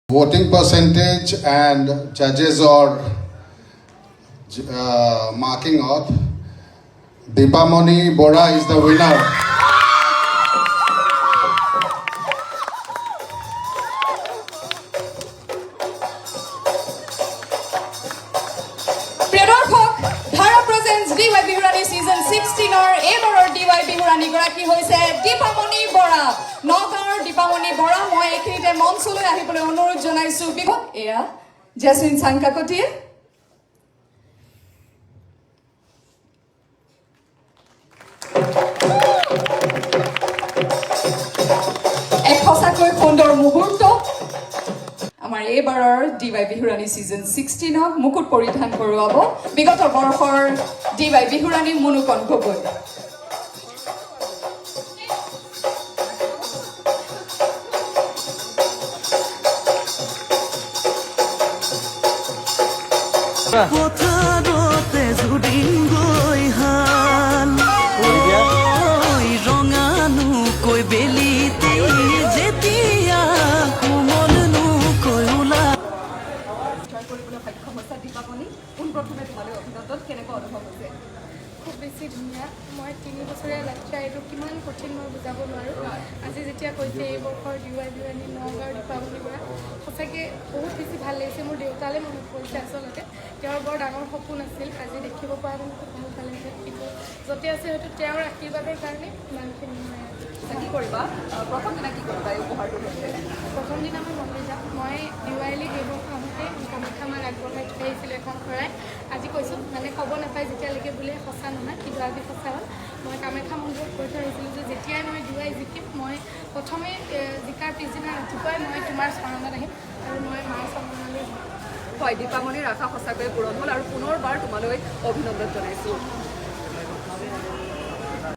Voting percentage and judges or marking out. Deepamoni Bora is the winner. DY Bihurani season 16 or ever DY Bihurani Goraki hoise Deepamoni Bora Nagaur Deepamoni Bora moi ekhite monsule ahibole onurod jonaisu bihot eya Jasmine Sankakoti ek hosakoi kondor muhurto আমাৰ এবাৰৰ DY Bihurani season 16 মুকুট পৰিধান কৰোৱাব বিগত বৰ্ষৰ DY Bihurani মুনুকন Gogoi পথাৰতে জুদিন গৈ হাল ঐ ৰঙানো কৈ বেলিতে যেতিয়া কোমলনো কৈ ওলা খুব বেছি ধুনীয়া মই 3 বছৰীয়া বাচ্চা এইটো কিমান কঠিন মই বুজাব নোৱাৰোঁ আজি যেতিয়া কৈছে এই বৰ্ষৰ DY Bihurani নগাঁৱৰ দীপাৱলী কৰা সঁচাকৈ বহুত বেছি ভাল লাগিছে মোৰ দেউতালৈ মনত পৰিছে আচলতে তেওঁৰ বৰ ডাঙৰ সপোন আছিল আজি দেখিব পৰা মোৰ খুব ভাল পালে কিন্তু য'তে আছে হয়তো তেওঁৰ আশীৰ্বাদৰ কাৰণে ইমানখিনি কি কৰিবা প্ৰথম দিনা কি কৰিবা এই উপহাৰটো প্ৰথম দিনা মই মন্দিৰ যাম মই দিৱালী এইবোৰ আহোঁতে কামাখ্যা মাক আগবঢ়াই থৈ আহিছিলোঁ এখন শৰাই আজি কৈছোঁ মানে ক'ব নাপায় যেতিয়ালৈকে বোলে সঁচা নহয় কিন্তু আজি সঁচা হ'ল মই কামাখ্যা মন্দিৰত কৈ থৈ আহিছিলোঁ যে যেতিয়াই মই DY জিকিম মই প্ৰথমে জিকাৰ পিছদিনা ৰাতিপুৱাই মই তোমাৰ চৰণত আহিম আৰু মই মাৰ চৰণলৈ যাম হয় দীপামণিৰ আশা সঁচাকৈয়ে পূৰণ হ'ল আৰু পুনৰবাৰ তোমালৈ অভিনন্দন জনাইছোঁ